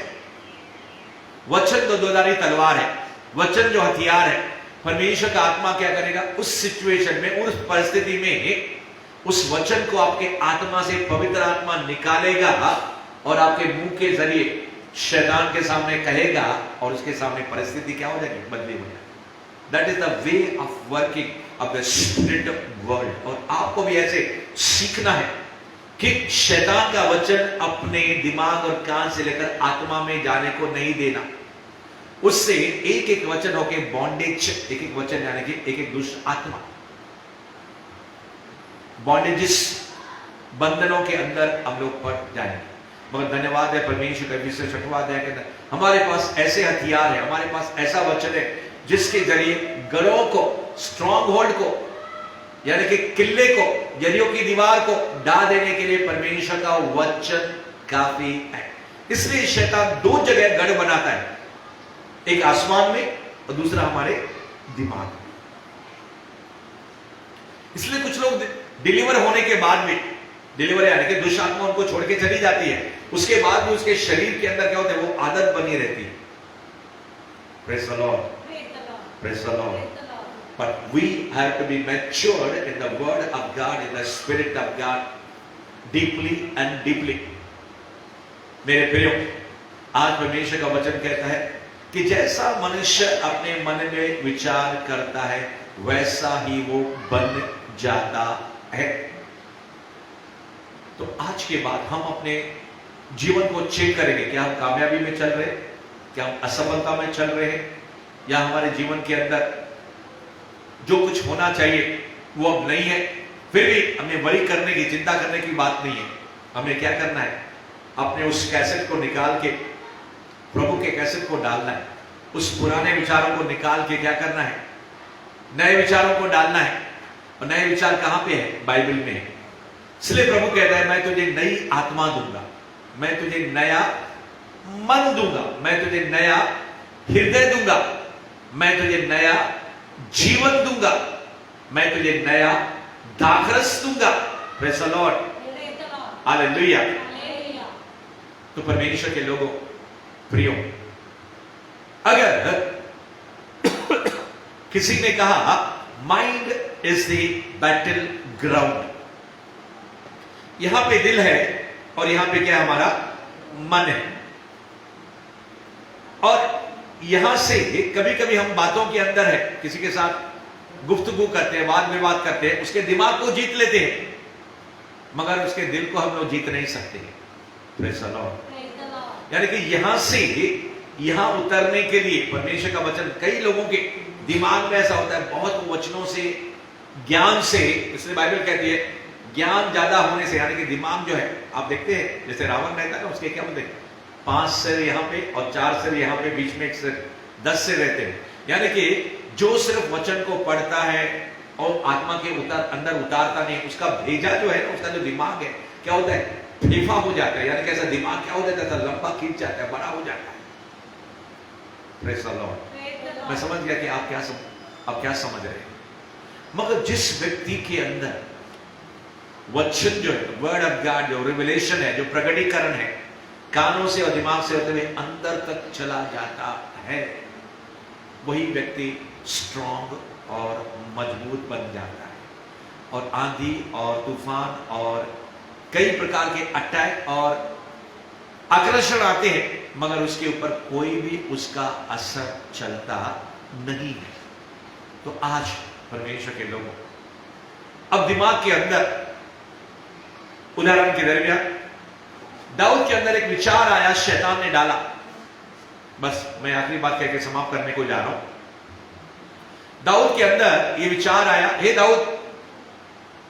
वचन तो दोधारी तलवार है, वचन जो हथियार है। परमेश्वर का आत्मा क्या करेगा? उस सिचुएशन में, उस परिस्थिति में उस वचन को आपके आत्मा से पवित्र आत्मा निकालेगा और आपके मुंह के जरिए शैतान के सामने कहेगा और उसके सामने परिस्थिति क्या हो जाएगी? बदली हो जाएगी। That is the way of working of the spirit world। और आपको भी ऐसे सीखना है कि शैतान का वचन अपने दिमाग और कान से लेकर आत्मा में जाने को नहीं देना। उससे एक एक वचन होके बॉन्डेज, एक एक वचन यानी कि एक एक दुष्ट आत्मा, बॉन्डेजेस, बंधनों के अंदर हम लोग पड़ जाएंगे। मगर धन्यवाद है परमेश्वर का, 26वां अध्याय के अंदर हमारे पास ऐसे हथियार है, हमारे पास ऐसा वचन है जिसके जरिए गढ़ों को, स्ट्रॉन्ग होल्ड को, यानी कि किले को, जरियों की दीवार को ढा देने के लिए परमेश्वर का वचन काफी है। इसलिए शैतान दो जगह गढ़ बनाता है, एक आसमान में और दूसरा हमारे दिमाग में। इसलिए कुछ लोग डिलीवर होने के बाद भी, डिलीवर यानी कि दुष्ट आत्मा उनको छोड़ के चली जाती है, उसके बाद भी उसके शरीर के अंदर क्या होता है? वो आदत बनी रहती है। Praise the Lord, praise the Lord। But we have to be matured in the word of God, in the spirit of God, deeply and deeply। मेरे प्रियो, आज परमेश्वर का वचन कहता है कि जैसा मनुष्य अपने मन में विचार करता है वैसा ही वो बन जाता है। तो आज के बाद हम अपने जीवन को चेक करेंगे, क्या हम कामयाबी में चल रहे हैं, क्या हम असफलता में चल रहे हैं, या हमारे जीवन के अंदर जो कुछ होना चाहिए वो अब नहीं है। फिर भी हमें वरी करने की, चिंता करने की बात नहीं है। हमें क्या करना है, अपने उस कैसेट को निकाल के प्रभु के कैसेट को डालना है, उस पुराने विचारों को निकाल के क्या करना है, नए विचारों को डालना है। और नए विचार कहां पे है, बाइबल में है। इसलिए प्रभु कहता है, मैं तुझे नई आत्मा दूंगा, मैं तुझे नया मन दूंगा, मैं तुझे नया हृदय दूंगा, मैं तुझे नया जीवन दूंगा, मैं तुझे नया दाखरस दूंगा। Praise the Lord, hallelujah. तो परमेश्वर के लोगों, प्रियो, अगर किसी ने कहा mind is the battle ground, यहां पे दिल है और यहां पे क्या हमारा मन है। और यहां से कभी कभी हम बातों के अंदर है, किसी के साथ गुफ्तगू करते हैं, वाद विवाद करते हैं, उसके दिमाग को जीत लेते हैं, मगर उसके दिल को हम लोग जीत नहीं सकते। Praise the Lord. यानी कि यहां से यहां उतरने के लिए परमेश्वर का वचन, कई लोगों के दिमाग में ऐसा होता है, बहुत वचनों से, ज्ञान से, इसलिए बाइबल कहती है ज्ञान ज्यादा होने से, यानी कि दिमाग जो है, आप देखते हैं जैसे रावण रहता है ना, उसके क्या बोलते हैं, 5 सिर यहां पे और 4 सिर यहां पे, बीच में 1 सिर, 10 सिर रहते हैं। यानी कि जो सिर्फ वचन को पढ़ता है और आत्मा के अंदर उतारता नहीं, उसका भेजा जो है ना, उसका जो दिमाग है, क्या होता है, फेफा हो जाता है। यानी कि ऐसा दिमाग क्या हो जाता है, लंबा खींच जाता है, बड़ा हो जाता है। Praise the Lord. मैं समझ गया कि आप क्या समझ रहे हैं। मगर जिस व्यक्ति के अंदर वचन जो है, वर्ड ऑफ गॉड, जो रिवलेशन है, जो प्रकटीकरण है, कानों से और दिमाग से होते हुए अंदर तक चला जाता है, वही व्यक्ति स्ट्रांग और मजबूत बन जाता है। और आंधी और तूफान और कई प्रकार के अटैक और आकर्षण आते हैं, मगर उसके ऊपर कोई भी उसका असर चलता नहीं है। तो आज परमेश्वर के लोगों, अब दिमाग के अंदर, उदाहरण के दरमियान दाऊद के अंदर एक विचार आया, शैतान ने डाला। बस मैं आखिरी बात कहकर समाप्त करने को जा रहा हूं। दाऊद के अंदर ये विचार आया, हे दाऊद,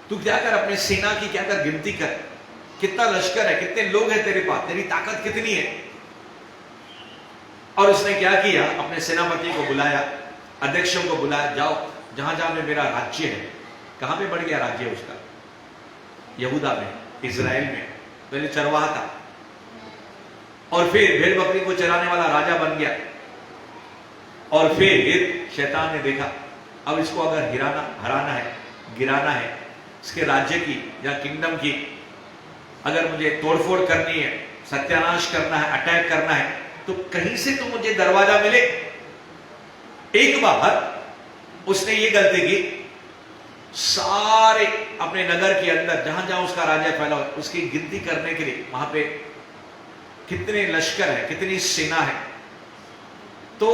तू क्या कर, अपने सेना की क्या कर, गिनती कर, कितना लश्कर है, कितने लोग हैं तेरे पास, तेरी ताकत कितनी है। और उसने क्या किया, अपने सेनापति को बुलाया, अध्यक्षों को बुलाया, जाओ जहां जहां में मेरा राज्य है। कहां पे बढ़ गया राज्य उसका, यहूदा में, इजराइल में, पहले चरवाहा था, और फिर भेड़ बकरी को चराने वाला राजा बन गया। और फिर शैतान ने देखा, अब इसको अगर हराना है, गिराना है, इसके राज्य की या किंगडम की अगर मुझे तोड़फोड़ करनी है, सत्यानाश करना है, अटैक करना है, तो कहीं से तो मुझे दरवाजा मिले। एक बार उसने ये गलती की, सारे अपने नगर के अंदर जहां जहां उसका राज्य फैला हो, उसकी गिनती करने के लिए वहां पे कितने लश्कर है, कितनी सेना है। तो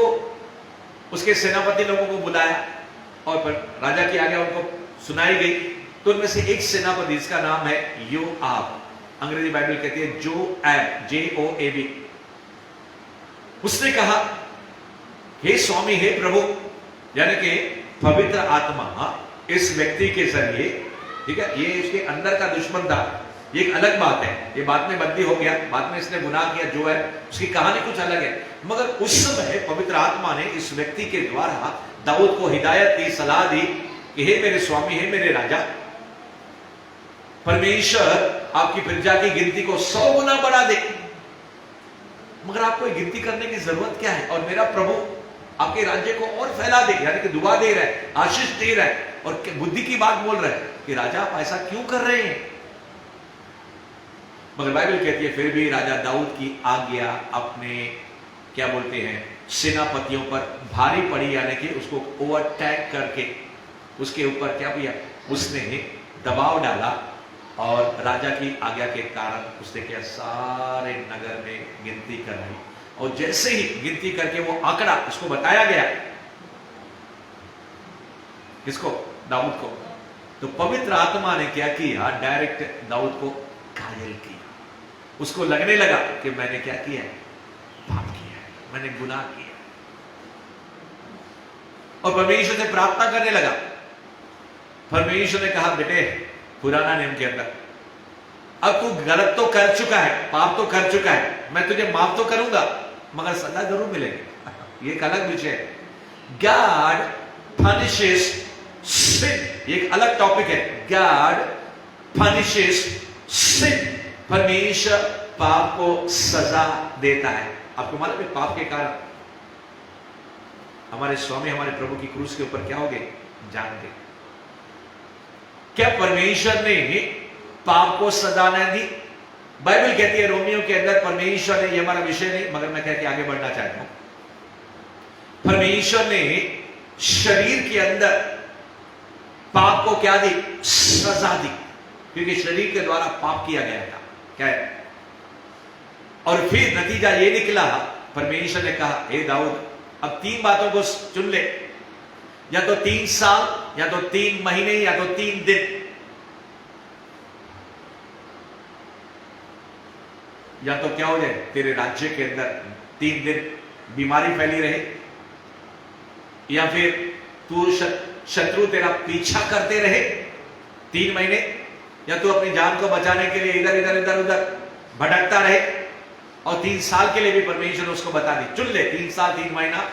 उसके सेनापति लोगों को बुलाया और फिर राजा की आज्ञा उनको सुनाई गई। तो उनमें से एक सेनापति, इसका नाम है योआब, अंग्रेजी बाइबल कहती है जोएब, JOAB। उसने कहा, हे स्वामी, हे प्रभु, यानी कि पवित्र आत्मा इस व्यक्ति के जरिए, ठीक है, ये इसके अंदर का दुश्मन था, ये एक अलग बात है, ये बाद में बंदी हो गया, बाद में इसने गुनाह किया, जो है उसकी कहानी कुछ अलग है। मगर उस समय पवित्र आत्मा ने इस व्यक्ति के द्वारा दाऊद को हिदायत दी, सलाह दी कि हे मेरे स्वामी, हे मेरे राजा, परमेश्वर आपकी प्रजा की गिनती को 100 गुना बढ़ा दे, मगर आपको गिनती करने की जरूरत क्या है, और मेरा प्रभु आपके राज्य को और फैला दे, यानी कि दुआ दे रहा है, आशीष दे रहा है, और बुद्धि की बात बोल रहा है कि राजा आप ऐसा क्यों कर रहे हैं। मगर बाइबल कहती है फिर भी राजा दाऊद की आज्ञा अपने क्या बोलते हैं सेनापतियों पर भारी पड़ी, यानी कि उसको ओवरटेक करके उसके ऊपर क्या किया, उसने दबाव डाला, और राजा की आज्ञा के कारण उसने क्या, सारे नगर में गिनती कराई। और जैसे ही गिनती करके वो आंकड़ा उसको बताया गया किसको? दाऊद को। तो पवित्र आत्मा ने क्या किया? डायरेक्ट दाऊद को घायल किया। उसको लगने लगा कि मैंने क्या किया है? पाप किया है, मैंने गुनाह किया। और परमेश्वर से प्रार्थना करने लगा। परमेश्वर ने कहा, बेटे, पुराना नियम के अंदर अब तू गलत तो कर चुका है, पाप तो कर चुका है, मैं तुझे माफ तो करूंगा, मगर सजा जरूर मिलेगी। ये एक अलग विषय है। गॉड पनिशेस सिन, एक अलग टॉपिक है। गॉड पनिशेस सिन, परमेश्वर पाप को सजा देता है। आपको मालूम है पाप के कारण हमारे स्वामी, हमारे प्रभु की क्रूस के ऊपर क्या हो गए? जान गए। क्या परमेश्वर ने पाप को सजा न दी? बाइबल कहती है रोमियो के अंदर, परमेश्वर ने, ये हमारा विषय नहीं मगर मैं कहकर आगे बढ़ना चाहता हूं, परमेश्वर ने शरीर के अंदर पाप को क्या दी? सजा दी, क्योंकि शरीर के द्वारा पाप किया गया था। क्या है? और फिर नतीजा ये निकला, परमेश्वर ने कहा, हे दाऊद, अब 3 बातों को चुन ले, या तो 3 साल, या तो 3 महीने, या तो 3 दिन, या तो क्या हो जाए तेरे राज्य के अंदर 3 दिन बीमारी फैली रहे, या फिर तू शत्रु तेरा पीछा करते रहे 3 महीने, या तू अपनी जान को बचाने के लिए इधर इधर इधर उधर भटकता रहे। और 3 साल के लिए भी परमेश्वर ने उसको बता दी, चुन ले 3 साल, 3 महीना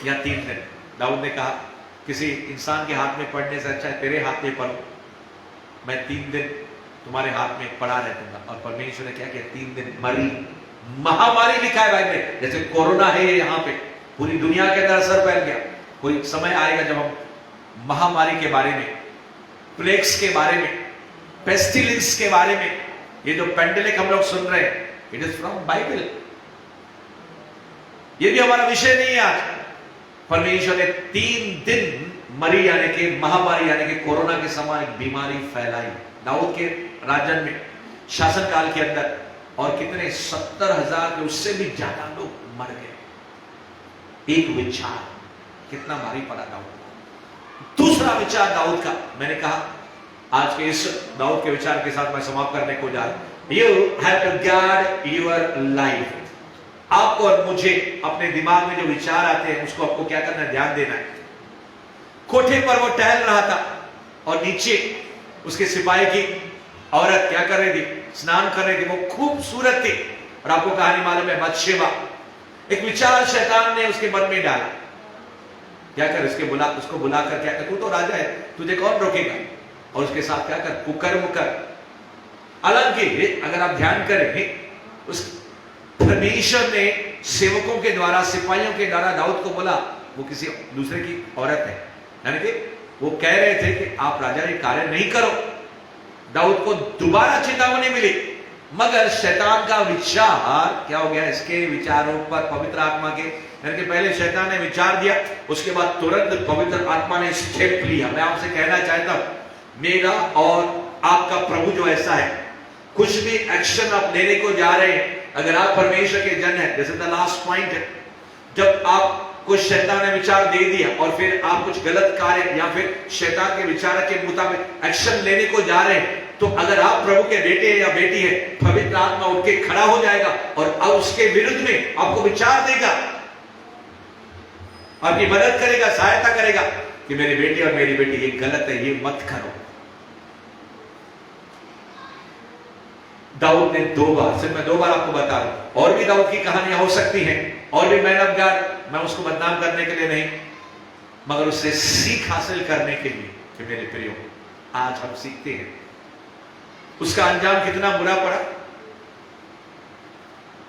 या 3 दिन। दाऊद ने कहा, किसी इंसान के हाथ में पड़ने से अच्छा है तेरे हाथ में पड़ो, मैं 3 दिन तुम्हारे हाथ में पड़ा रहूंगा। और परमेश्वर ने क्या किया? 3 दिन मरी, महामारी लिखा है बाइबल में, जैसे कोरोना है यहां पे, पूरी दुनिया के अंदर असर फैल गया। कोई समय आएगा जब हम महामारी के बारे में, प्लेग्स के बारे में, पेस्टिलेंस के बारे में, ये जो पेंडेमिक हम लोग सुन रहे हैं, इट इज फ्रॉम बाइबल। ये भी हमारा विषय नहीं है आज। परमेश्वर ने 3 दिन मरी, यानी कि महामारी, यानी कि कोरोना के समान एक बीमारी फैलाई दाऊद के राज्य में, शासनकाल के अंदर। और कितने 70,000 के उससे भी ज्यादा लोग मर गए। एक विचार कितना भारी पड़ा दाऊद को। दूसरा विचार दाऊद का, मैंने कहा आज के इस दाऊद के विचार के साथ मैं समाप्त करने को जा रहा हूं। You have to guard your life. आपको और मुझे अपने दिमाग में जो विचार आते हैं उसको आपको क्या करना है? ध्यान देना है। कोठे पर वो टहल रहा था और नीचे उसके सिपाही की औरत क्या कर रही थी? स्नान कर रही थी। वो खूबसूरत थी। और आपको कहानी मालूम है, बतशेबा। एक विचार शैतान ने उसके मन में डाला, क्या कर उसको बुलाकर क्या कर, तू तो राजा है, तुझे कौन रोकेगा? और उसके साथ क्या कर? कुकर्म कर। हालांकि अगर आप ध्यान करें, उस परमेश्वर ने सेवकों के द्वारा, सिपाहियों के द्वारा दाऊद को बोला वो किसी दूसरे की औरत है, यानी कि वो कह रहे थे कि आप राजा ये कार्य नहीं करो। दाऊद को दोबारा चेतावनी मिली, मगर शैतान का विचार क्या हो गया? इसके विचारों पर पवित्र आत्मा के, यानी कि पहले शैतान ने विचार दिया, उसके बाद तुरंत पवित्र आत्मा ने स्टेप लिया। मैं आपसे कहना चाहता हूं, मेरा और आपका प्रभु जो ऐसा है, कुछ भी एक्शन आप लेने को जा रहे हैं, अगर आप परमेश्वर के जन हैं, जैसे द लास्ट पॉइंट है, जब आप कुछ शैतान ने विचार दे दिया और फिर आप कुछ गलत कार्य या फिर शैतान के विचार के मुताबिक एक्शन लेने को जा रहे हैं, तो अगर आप प्रभु के बेटे या बेटी है, पवित्र आत्मा उठ के खड़ा हो जाएगा और अब उसके विरुद्ध में आपको विचार देगा, आपकी मदद करेगा, सहायता करेगा कि मेरे बेटे और मेरी बेटी ये गलत है, ये मत करो। दाऊद ने 2 बार, सिर्फ मैं 2 बार आपको बता रहा हूं, और भी दाऊद की कहानियां हो सकती हैं, और भी मैन ऑफ गॉड, मैं उसको बदनाम करने के लिए नहीं, मगर उससे सीख हासिल करने के लिए कि मेरे प्रियो, आज हम सीखते हैं उसका अंजाम कितना बुरा पड़ा।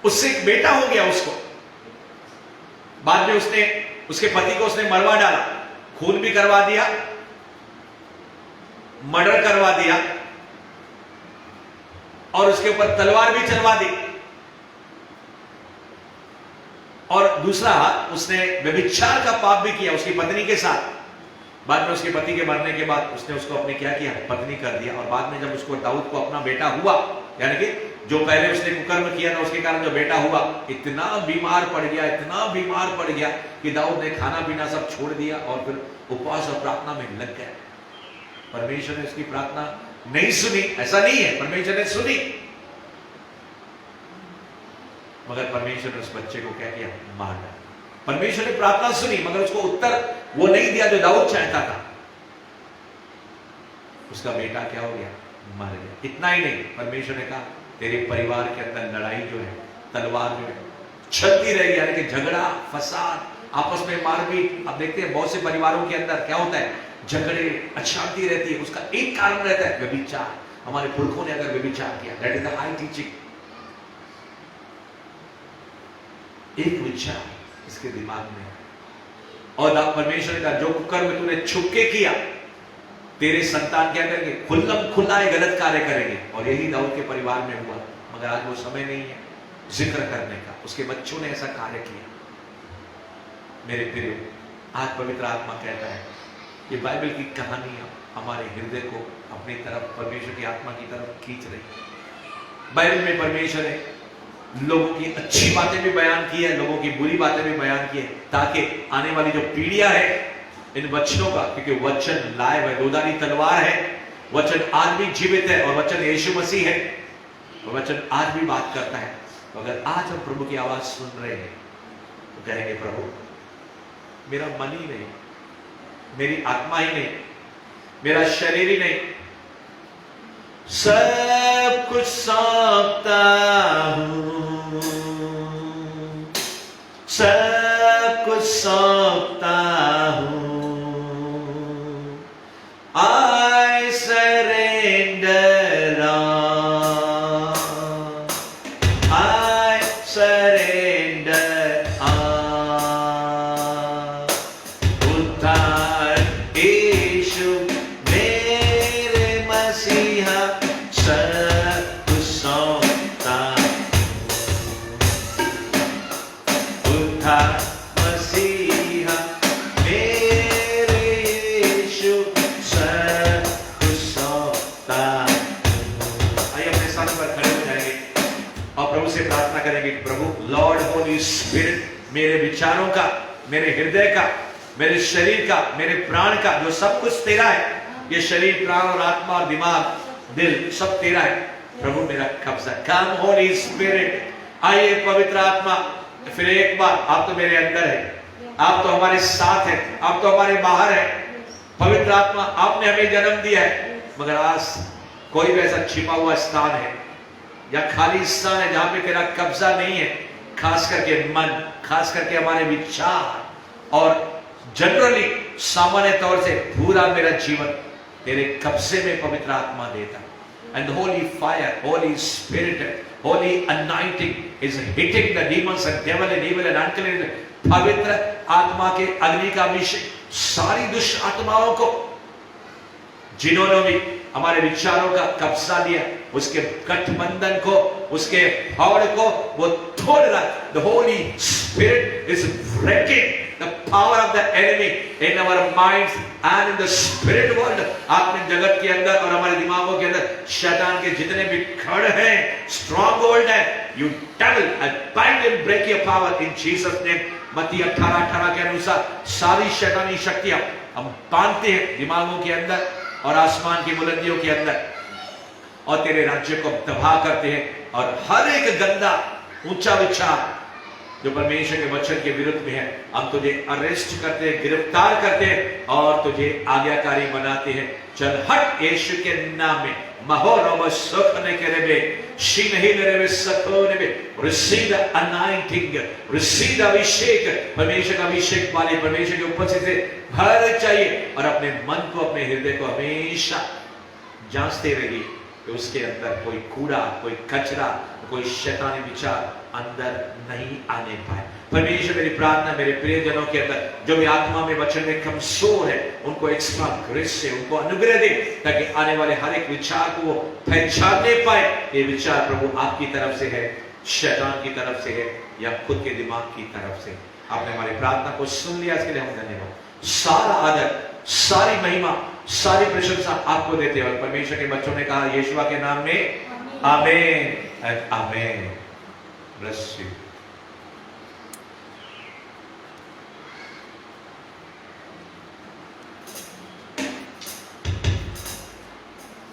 उससे एक बेटा हो गया उसको, बाद में उसने उसके पति को उसने मरवा डाला, खून भी करवा दिया, मर्डर करवा दिया और उसके ऊपर तलवार भी चलवा दी। और दूसरा, उसने व्यभिचार का पाप भी किया उसकी पत्नी के साथ। बाद में उसके पति के मरने के बाद उसने उसको अपने क्या किया? पत्नी कर दिया। और बाद में जब उसको दाऊद को अपना बेटा हुआ, यानी कि जो पहले उसने कुकर्म किया था उसके कारण जो बेटा हुआ, इतना बीमार पड़ गया, इतना बीमार पड़ गया कि दाऊद ने खाना पीना सब छोड़ दिया और फिर उपवास और प्रार्थना में लग गया। परमेश्वर ने उसकी प्रार्थना नहीं सुनी, ऐसा नहीं है, परमेश्वर ने सुनी, मगर परमेश्वर ने उस बच्चे को क्या किया, मार डाला। परमेश्वर ने प्रार्थना सुनी मगर उसको उत्तर वो नहीं दिया जो दाऊद चाहता था। उसका बेटा क्या हो गया, मर गया। इतना ही नहीं, परमेश्वर ने कहा तेरे परिवार के अंदर लड़ाई जो है, तलवार जो है चलती रहेगी, यानी कि झगड़ा, फसाद, आपस में मारपीट। अब देखते हैं बहुत से परिवारों के अंदर क्या होता है, झगड़े, अशांति रहती है। उसका एक कारण रहता है व्यभिचार। हमारे पुरखों ने अगर व्यभिचार किया, that is the high teaching. एक विचार इसके दिमाग में, और परमेश्वर ने कहा जो कुकर्म तूने छुप के किया, तेरे संतान क्या करेंगे, खुल्लम खुल्ला गलत कार्य करेंगे। और यही दाऊद के परिवार में हुआ, मगर आज वो समय नहीं है जिक्र करने का। उसके बच्चों ने ऐसा कार्य किया। मेरे प्रिय, आज पवित्र आत्मा कहता है कि बाइबल की कहानियां हमारे हृदय को अपनी तरफ, परमेश्वर की आत्मा की तरफ खींच रही है। बाइबल में परमेश्वर ने लोगों की अच्छी बातें भी बयान की है, लोगों की बुरी बातें भी बयान की है, ताकि आने वाली जो पीढ़ियां है इन वचनों का, क्योंकि वचन लाइव है, दोधारी तलवार है, वचन आज भी जीवित है और वचन यीशु मसीह है, और वचन आज भी बात करता है। तो अगर आज हम प्रभु की आवाज सुन रहे हैं तो कहेंगे प्रभु मेरा मन ही नहीं, मेरी आत्मा ही नहीं, मेरा शरीर ही नहीं, सब कुछ सौंपता हूं, सब कुछ सौंपता हूं। I surrender all, I surrender all। उद्धार यीशु मेरे मसीहा, सब कुछ सौंपता हूं। उद्धार मसीहा मेरे यीशु, सब कुछ सौंपता हूं। आइए अपने स्थान पर खड़े हो जाएंगे और प्रभु से प्रार्थना करेंगे कि प्रभु लॉर्ड होली स्पिरिट, मेरे विचारों का, मेरे हृदय का, मेरे शरीर का, मेरे प्राण का, जो सब कुछ तेरा है, ये शरीर, प्राण और आत्मा और दिमाग, दिल सब तेरा है, प्रभु मेरा कब्जा। कम होली स्पिरिट, आइए पवित्र आत्मा, फिर एक बार, आप तो मेरे अंदर है, आप तो हमारे साथ है, आप तो हमारे बाहर है। पवित्र आत्मा, आपने हमें जन्म दिया है, मगर आज कोई भी ऐसा छिपा हुआ स्थान है या खाली स्थान है जहां पे तेरा कब्जा नहीं है, खास करके मन, खास करके हमारे विचार, और जनरली सामान्य तौर से पूरा मेरा जीवन तेरे कब्जे में पवित्र आत्मा देता। And the holy fire, holy spirit, holy anointing is hitting the demons and devil and evil and unclean। पवित्र आत्मा के अग्नि का अभिषेक सारी दुष्ट आत्माओं को, जिन्होंने भी हमारे विचारों का कब्जा लिया, उसके गठबंधन को, उसके फावड़ को वो तोड़ रहा है। The Holy Spirit is breaking the power of the enemy in our minds and in the spirit world। आत्मिक जगत के अंदर और हमारे दिमागों के अंदर शैतान के जितने भी खड़ हैं, स्ट्रॉन्ग होल्ड है, you devil, I bind and break your power in Jesus name। मत्ती 18:18 के अनुसार सारी शैतानी शक्तियां हम बांधते हैं दिमागों के अंदर और आसमान की बुलंदियों के अंदर, और तेरे राज्य को तबाह करते हैं, और हर एक गंदा ऊंचा विचार जो परमेश्वर के वचन के विरुद्ध में है, हम तुझे अरेस्ट करते हैं, गिरफ्तार करते हैं और तुझे आज्ञाकारी बनाते हैं। चल हट यीशु के नाम में। महोरम सुखने के रेबे शीनही रेबे सखोने में रिसीव द अनाइंटिंग, रिसीव द अभिषेक। परमेश्वर का अभिषेक वाले परमेश्वर के उपस्थिति से भर चाहिए, और अपने मन को, अपने हृदय को हमेशा जांचते रहिए कि उसके अंदर कोई कूड़ा, कोई कचरा, कोई शैतानी विचार अंदर नहीं आने पाए। परमेश्वर, मेरी प्रार्थना मेरे प्रियजनों के अंदर जो भी आत्मा में वचन में कमजोर है, उनको एक्स्ट्रा ग्रेस से उनको अनुग्रह दे, ताकि आने वाले हर एक विचार को वो पहचानने पाए। ये विचार प्रभु आपकी तरफ से है, शैतान की तरफ से है, या खुद के दिमाग की तरफ से। आपने हमारी प्रार्थना को सुन लिया, इसके लिए हम धन्यवाद। सारा आदर, सारी महिमा, सारी प्रशंसा आपको देते हैं। और परमेश्वर के बच्चों ने कहा यीशुआ के नाम में आमीन। and Amen. Bless you.